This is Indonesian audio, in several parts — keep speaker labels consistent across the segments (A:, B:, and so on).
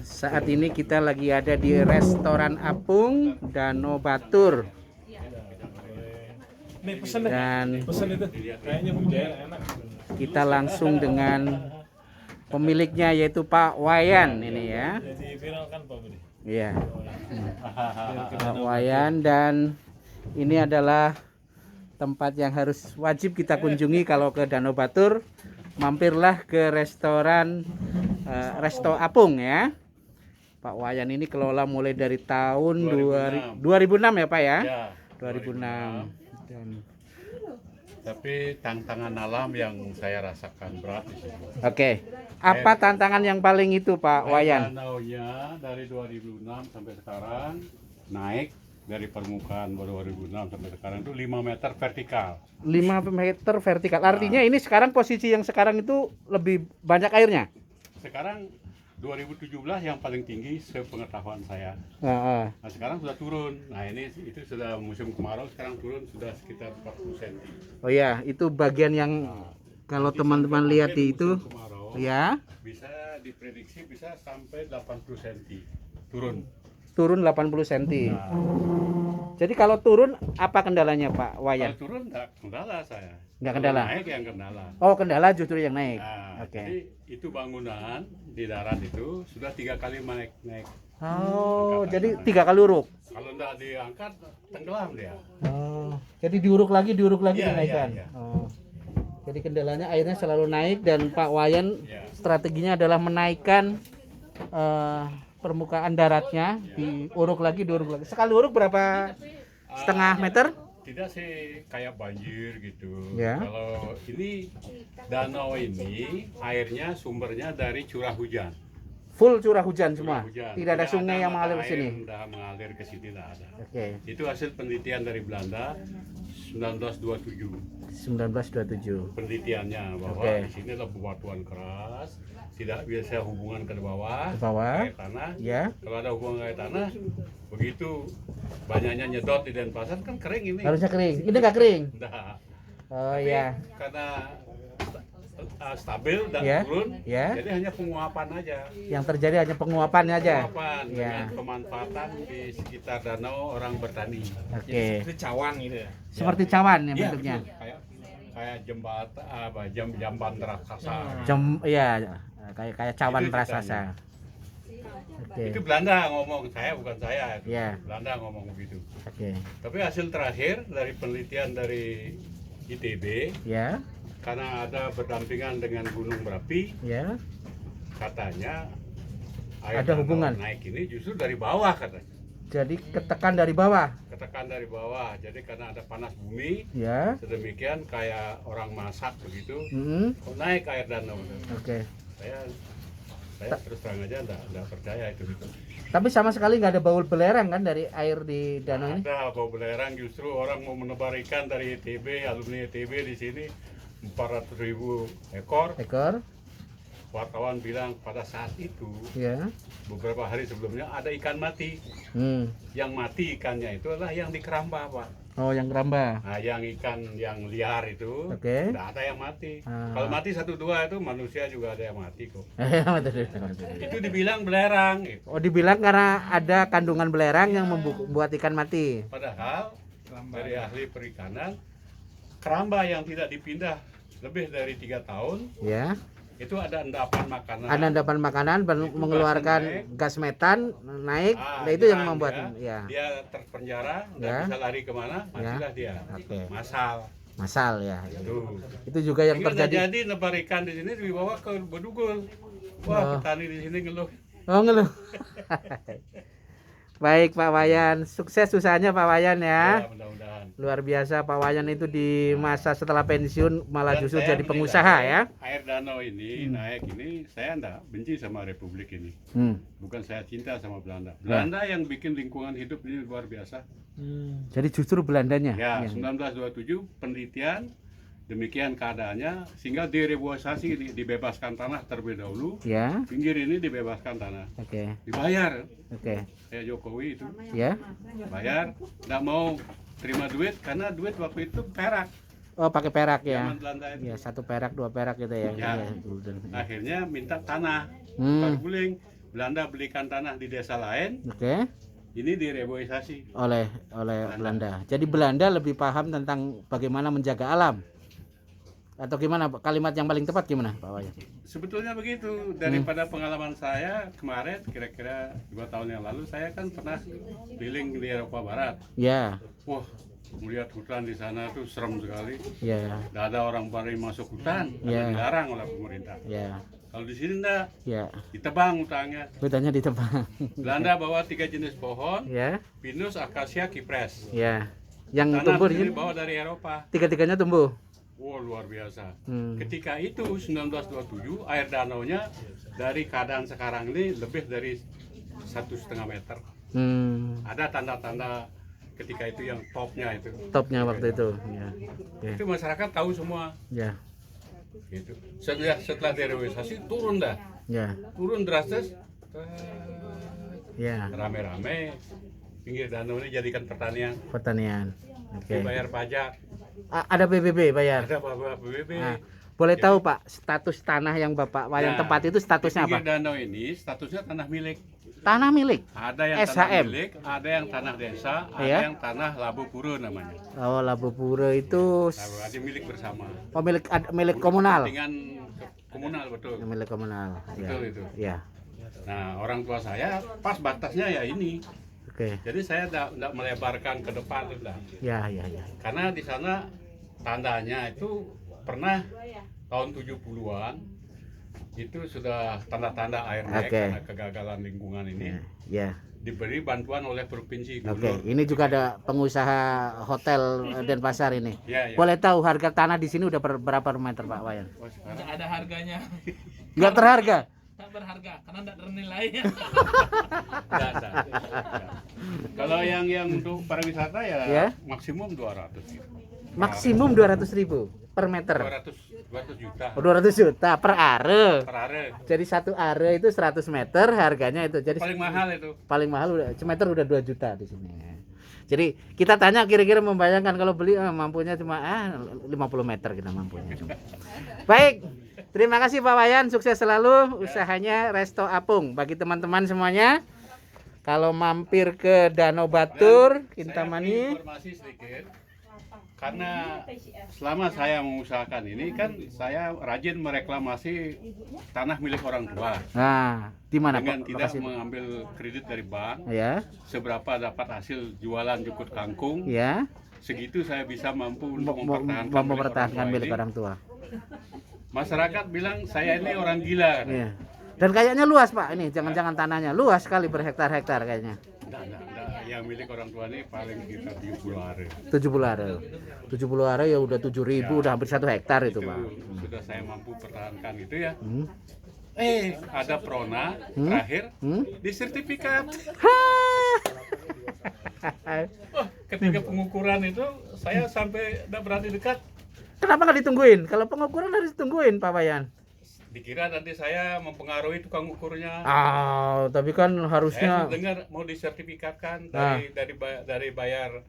A: Saat ini kita lagi ada di restoran Apung Danau Batur.
B: Nih pesen deh.
A: Dan
B: Pesen itu. Kayaknya budaya enak.
A: kita langsung dengan pemiliknya yaitu Pak Wayan ini ya.
B: Jadi viral kan Pak Budi.
A: Iya. Pak Wayan, dan ini adalah tempat yang harus wajib kita kunjungi kalau ke Danau Batur. Mampirlah ke restoran Resto Apung ya. Pak Wayan ini kelola mulai dari tahun 2006 ya Pak ya?
C: Ya,
A: 2006. Dan
C: tapi tantangan alam yang saya rasakan berat di sini.
A: oke. Apa tantangan yang paling itu Pak Wayan?
C: Danaunya dari 2006 sampai sekarang naik dari permukaan 2006 sampai sekarang itu 5 meter vertikal.
A: 5 meter vertikal. Artinya ini sekarang posisi yang sekarang itu lebih banyak airnya.
C: Sekarang 2017 yang paling tinggi sepengetahuan saya.
A: Nah,
C: Nah, sekarang sudah turun. Nah, ini itu sudah musim kemarau, sekarang turun sudah sekitar 40 cm.
A: oh ya, itu bagian yang kalau teman-teman lihat di itu
C: Kemarau,
A: ya,
C: bisa diprediksi bisa sampai 80 cm turun.
A: turun 80 cm. Jadi kalau turun apa kendalanya Pak Wayan?
C: Kalau turun enggak kendala saya.
A: Enggak
C: Kalau
A: kendala.
C: naik yang kendala.
A: Oh, kendala justru yang naik.
C: Nah,
A: Oke.
C: jadi itu bangunan di darat itu sudah 3 kali naik.
A: Oh, jadi 3 kali uruk.
C: Kalau enggak diangkat tenggelam dia.
A: Oh, jadi diuruk lagi
C: Iya,
A: dinaikkan.
C: iya, iya.
A: Oh. Jadi kendalanya airnya selalu naik, dan Pak Wayan
C: Iya.
A: strateginya adalah menaikkan permukaan daratnya, diuruk lagi. Sekali uruk berapa? Setengah meter?
C: Tidak sih kayak banjir gitu.
A: Ya.
C: Kalau ini danau ini airnya sumbernya dari curah hujan.
A: Full curah hujan semua.
C: Curah hujan.
A: Tidak ada sungai yang
C: mata
A: mengalir ke
C: air
A: sini.
C: yang mengalir ke sini tidak ada.
A: Oke.
C: Itu hasil penelitian dari Belanda 1927.
A: 1927.
C: Penelitiannya bahwa
A: Oke.
C: di sini adalah bebatuan keras, tidak bisa hubungan ke bawah,
A: Ke bawah.
C: air tanah.
A: Ya.
C: Kalau ada hubungan air tanah, begitu banyaknya nyedot di Denpasar kan kering ini.
A: Harusnya kering. Ini nggak kering.
C: Nah,
A: Oh
C: tapi
A: ya.
C: karena stabil dan
A: Ya,
C: turun,
A: ya.
C: jadi hanya penguapan aja.
A: Yang terjadi hanya penguapannya aja.
C: Penguapan
A: Ya.
C: dengan pemanfaatan di sekitar danau orang bertani.
A: Oke.
B: Itu cawan gitu ya.
A: Seperti cawan yang
C: Iya,
A: bentuknya.
C: betul. Kayak jembatan jamban raksasa.
A: Iya, kayak cawan
C: Itu
A: raksasa. Oke.
C: Itu Belanda ngomong, bukan saya. Itu.
A: Ya.
C: Belanda ngomong begitu.
A: Oke.
C: Tapi hasil terakhir dari penelitian dari ITB,
A: Ya,
C: karena ada berdampingan dengan gunung berapi,
A: ya.
C: katanya
A: Ada
C: danau
A: hubungan.
C: naik ini justru dari bawah katanya.
A: Jadi ketekan dari bawah.
C: Ketekan dari bawah. Jadi karena ada panas bumi,
A: Ya.
C: sedemikian kayak orang masak begitu,
A: Mm-mm.
C: kok naik air danau.
A: Oke.
C: Saya terus terang aja enggak percaya itu.
A: Tapi sama sekali nggak ada baul belerang kan dari air di danau ini?
C: Ada bau belerang, justru orang mau menebar ikan dari ITB, alumni ITB di sini 400.000 ekor.
A: Ekor.
C: Wartawan bilang pada saat itu
A: Ya.
C: beberapa hari sebelumnya ada ikan mati.
A: Hmm.
C: Yang mati ikannya itu adalah yang di keramba, Pak.
A: Oh, yang keramba.
C: Nah, yang ikan yang liar itu
A: Oke.
C: tidak ada yang mati.
A: Ah.
C: Kalau mati 1-2 itu manusia juga ada yang mati kok.
A: Betul.
C: Itu dibilang belerang. Gitu.
A: Oh, dibilang karena ada kandungan belerang yang membuat ikan mati.
C: Padahal dari ahli perikanan, keramba yang tidak dipindah lebih dari 3 tahun
A: Ya.
C: itu ada endapan makanan.
A: Ada endapan makanan
C: Itu
A: mengeluarkan gas metan naik. Nah, itu yang
C: hilang
A: membuat
C: dia.
A: ya.
C: Dia terpenjara, nggak
A: Ya.
C: bisa lari kemana, matilah dia.
A: Oke.
C: Masal.
A: Masal ya.
C: Itu.
A: Itu juga yang
C: Sehingga nggak
A: terjadi.
C: jadi nebar ikan di sini dibawa ke Bedugul. Wah,
A: Oh.
C: petani di sini ngeluh.
A: Oh, ngeluh. Baik Pak Wayan, sukses usahanya Pak Wayan ya.
C: Ya, mudah-mudahan.
A: Luar biasa Pak Wayan itu di masa setelah pensiun malah
C: Dan
A: justru
C: saya
A: jadi
C: menilai
A: pengusaha ya.
C: Air danau ini naik ini, saya enggak benci sama Republik ini.
A: Hmm.
C: Bukan saya cinta sama Belanda. Belanda yang bikin lingkungan hidup ini luar biasa.
A: Jadi justru Belandanya.
C: Ya,
A: yang-
C: 1927 penelitian demikian keadaannya sehingga direboisasi, dibebaskan tanah terlebih dahulu.
A: Ya.
C: Pinggir ini dibebaskan tanah.
A: Oke.
C: Dibayar.
A: Oke.
C: Kayak Jokowi itu
A: Ya.
C: bayar, nggak mau terima duit karena duit waktu itu perak.
A: Oh, pakai perak ya.
C: Zaman Belanda itu.
A: Ya, 1 perak, 2 perak gitu ya.
C: Ya.
A: Iya, gulden.
C: Akhirnya minta tanah.
A: Hmm.
C: Guling. Belanda belikan tanah di desa lain,
A: Oke.
C: ini direboisasi.
A: Oleh Belanda. Jadi Belanda lebih paham tentang bagaimana menjaga alam. Atau gimana Pak? Kalimat yang paling tepat gimana Pak Wayan?
C: Sebetulnya begitu, daripada pengalaman saya kemarin kira-kira 2 tahun yang lalu saya kan pernah keliling di Eropa Barat.
A: Ya.
C: Wah, melihat hutan di sana tuh serem sekali.
A: Ya.
C: Tidak ada orang berani masuk hutan,
A: Ya.
C: karena dilarang oleh pemerintah.
A: Ya.
C: Kalau di sini enggak,
A: Ya.
C: ditebang hutannya.
A: Hutannya ditebang.
C: Belanda bawa 3 jenis pohon,
A: Ya.
C: pinus, akasia, kipres.
A: Ya. Yang
C: Tanah
A: tumbuh di
C: sendiri
A: sini
C: bawa dari Eropa.
A: tiga-tiganya tumbuh.
C: Wah, luar biasa.
A: Hmm.
C: Ketika itu 1927 air danaunya dari keadaan sekarang ini lebih dari 1,5 meter.
A: Hmm.
C: Ada tanda-tanda ketika itu yang topnya itu.
A: Topnya waktu itu. Ya. Oke.
C: Itu masyarakat tahu semua.
A: Ya.
C: Gitu. Setelah derivasi turun dah,
A: Ya.
C: turun drastis.
A: Ya.
C: Rame-rame pinggir danau ini jadikan pertanian.
A: Pertanian. Oke.
C: Dibayar pajak.
A: Ada PBB bayar.
C: Ada Bapak BBB.
A: Nah, boleh tahu Pak status tanah yang Bapak Wayan
C: Nah,
A: tempat itu statusnya
C: di
A: apa?
C: pinggir danau ini statusnya tanah milik.
A: Tanah milik.
C: Ada yang tanah
A: SHM.
C: milik, ada yang tanah desa, ada
A: Iya.
C: yang tanah labu pura namanya.
A: Oh, Labu Pura itu
C: Ada milik bersama.
A: milik komunal.
C: Kepentingan komunal betul.
A: Milik komunal. Ya.
C: Betul itu.
A: Ya.
C: Nah, orang tua saya pas batasnya ya ini.
A: Oke.
C: Jadi saya tidak melebarkan ke depan enggak.
A: Ya, ya, ya.
C: Karena di sana tandanya itu pernah tahun 70-an itu sudah tanda-tanda air naik
A: Oke.
C: karena kegagalan lingkungan ini
A: Ya.
C: diberi bantuan oleh provinsi
A: Oke,
C: gubernur.
A: ini juga ada pengusaha hotel Denpasar ini.
C: Ya, ya.
A: Boleh tahu harga tanah di sini udah berapa meter Pak Wayan?
C: Oh, sekarang
D: Nggak ada harganya,
A: Nggak terharga.
D: tak berharga karena tidak ternilai.
C: nggak ada. Kalau yang untuk pariwisata ya,
A: Ya.
C: maksimum 200 gitu.
A: Maksimum 200.000 per meter.
C: 200 juta
A: Oh, 200 juta per are.
C: per are.
A: Jadi 1 are itu 100 meter harganya itu. Jadi
C: Paling mahal itu.
A: paling mahal udah semeter udah 2 juta di sini. Jadi kita tanya kira-kira membayangkan kalau beli mampunya cuma 50 meter kita mampunya. Baik. Terima kasih Pak Wayan, sukses selalu usahanya Resto Apung. Bagi teman-teman semuanya, kalau mampir ke Danau Batur,
C: Saya
A: Kintamani,
C: informasi sedikit. Karena selama saya mengusahakan ini kan saya rajin mereklamasi tanah milik orang tua.
A: nah di mana
C: Dengan
A: Pak
C: tidak
A: lokasi?
C: mengambil kredit dari bank,
A: Ya,
C: seberapa dapat hasil jualan jukut kangkung,
A: ya,
C: segitu saya bisa mampu untuk mempertahankan
A: mempertahankan milik
C: ini.
A: orang tua.
C: Masyarakat bilang saya ini orang gila.
A: Iya. Dan kayaknya luas Pak ini, jangan-jangan tanahnya luas sekali berhektar-hektar kayaknya.
C: Enggak. Yang milik orang tua ini paling sekitar 70 are.
A: 70 are. 70 are ya udah 7.000, udah hampir 1 hektar itu Pak.
C: Sudah saya mampu pertahankan itu ya.
A: Hmm.
C: Ada prona terakhir di sertifikat. Oh, ketika pengukuran itu saya sampai tidak berani dekat.
A: Kenapa nggak ditungguin? Kalau pengukuran harus ditungguin Pak Wayan.
C: Dikira nanti saya mempengaruhi tukang ukurnya.
A: Tapi kan
C: Saya
A: harusnya.
C: dengar mau disertifikatkan
A: Ah.
C: dari bayar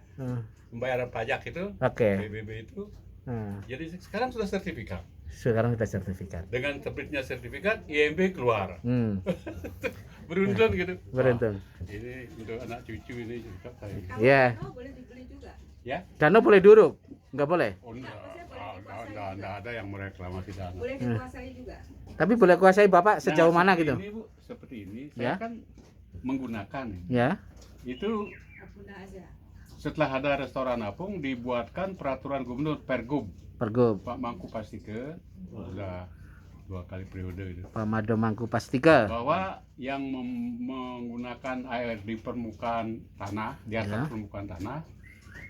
C: pembayaran pajak itu,
A: Oke.
C: PBB itu.
A: Nah,
C: Jadi sekarang sudah sertifikat.
A: sekarang kita sertifikat.
C: Dengan terbitnya sertifikat, IMB keluar. Beruntun gitu.
A: Beruntung.
C: Wah, ini untuk anak cucu ini juga saya.
A: Ya.
E: Boleh dibeli juga.
C: Ya?
A: Danau boleh duduk? Nggak boleh.
C: Oh, enggak ada yang mereklamasi dana.
E: Boleh dikuasai juga.
A: Tapi boleh kuasai Bapak sejauh
C: Nah,
A: mana
C: seperti
A: gitu?
C: Ini, Bu, seperti ini,
A: Ya.
C: saya kan menggunakan
A: Ya.
C: itu
E: Bunda aja.
C: setelah ada restoran apung dibuatkan peraturan gubernur Pergub
A: Pergub.
C: Pak Mangku Pastike sudah 2 kali periode itu
A: Pak Mado Mangku Pastika.
C: bahwa yang menggunakan air di permukaan tanah di atas
A: Ya.
C: permukaan tanah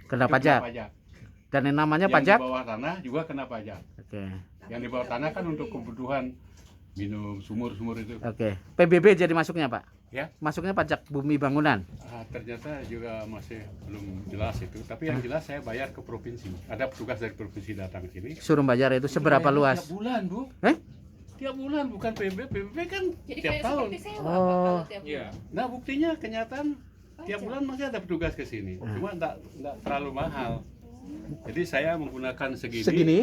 A: Kena
C: itu
A: pajak.
C: kena pajak.
A: Dan yang namanya
C: Yang
A: pajak.
C: di bawah tanah juga kena pajak.
A: Oke.
C: Yang di bawah tanah kan untuk kebutuhan minum sumur-sumur itu.
A: Oke. PBB jadi masuknya Pak.
C: Ya.
A: Masuknya pajak bumi bangunan.
C: Ternyata juga masih belum jelas itu. Tapi yang jelas saya bayar ke provinsi. Ada petugas dari provinsi datang ke sini.
A: Suruh bayar itu seberapa
C: Bayarnya
A: luas?
C: Tiap bulan, Bu. Tiap bulan, bukan PBB. PBB kan
E: Jadi
C: tiap
E: kayak
C: tahun.
E: seperti sewa
A: Oh.
E: Pak, kalau tiap
B: Iya.
C: Nah, buktinya kenyataan tiap bulan masih ada petugas ke sini. Cuma enggak terlalu mahal. Jadi saya menggunakan segini.
A: Segini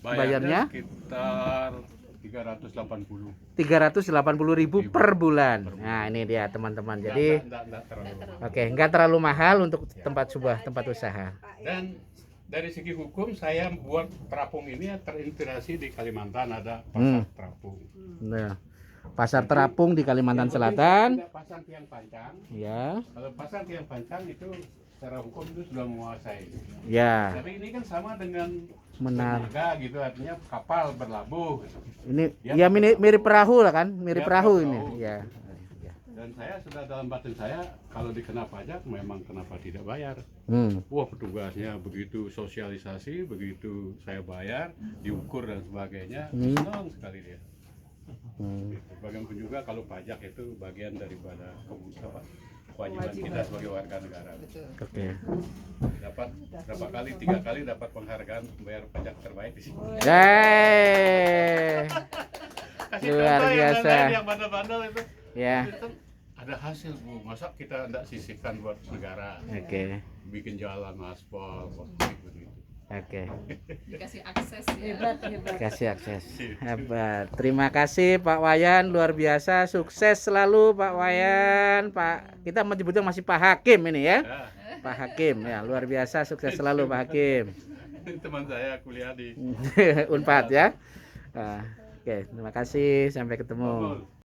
A: bayarnya
C: sekitar 380.
A: 380.000 per bulan. Nah, ini dia teman-teman. Jadi
C: Enggak terlalu mahal.
A: oke, nggak terlalu mahal untuk tempat usaha.
C: Dan dari segi hukum saya buat terapung ini terintegrasi di Kalimantan, ada pasar terapung.
A: Nah, pasar terapung di Kalimantan
C: Yang penting
A: Selatan.
C: tidak pasang tiang pancang.
A: Ya,
C: Kalau pasang tiang pancang itu secara hukum itu sudah menguasai.
A: ya,
C: Tapi ini kan sama dengan
A: benar.
C: dermaga gitu, artinya kapal berlabuh.
A: Ini ya mirip perahu lah kan, mirip
C: Ya,
A: perahu
C: perahu.
A: ini. Ya.
C: Dan saya sudah dalam batin saya kalau dikena pajak memang kenapa tidak bayar.
A: Hmm.
C: Wah, petugasnya begitu sosialisasi, begitu saya bayar, diukur dan sebagainya, senang sekali dia. Gitu. Bagaimanapun juga kalau pajak itu bagian daripada kewajiban kita sebagai warga negara.
A: Oke.
C: Dapat berapa kali? 3 kali dapat penghargaan membayar pajak terbaik di sini.
A: Yeay.
C: Kasih
A: Luar
C: contoh yang
A: biasa.
C: lain-lain, yang bandel-bandel itu.
A: Ya.
C: Itu ada hasil Bu, masa kita tidak sisihkan buat negara,
A: Oke.
C: bikin jalan aspal, begitu.
A: Oke.
E: Dikasih akses ya.
A: Kasih akses. Hebat. Terima kasih Pak Wayan, luar biasa. Sukses selalu Pak Wayan. Pak, kita menyebutnya masih Pak Hakim ini ya.
C: Ya,
A: Pak Hakim ya, luar biasa. Sukses selalu Pak Hakim.
C: teman saya kuliah di
A: Unpad ya. Oke, terima kasih. Sampai ketemu.
C: Bogor.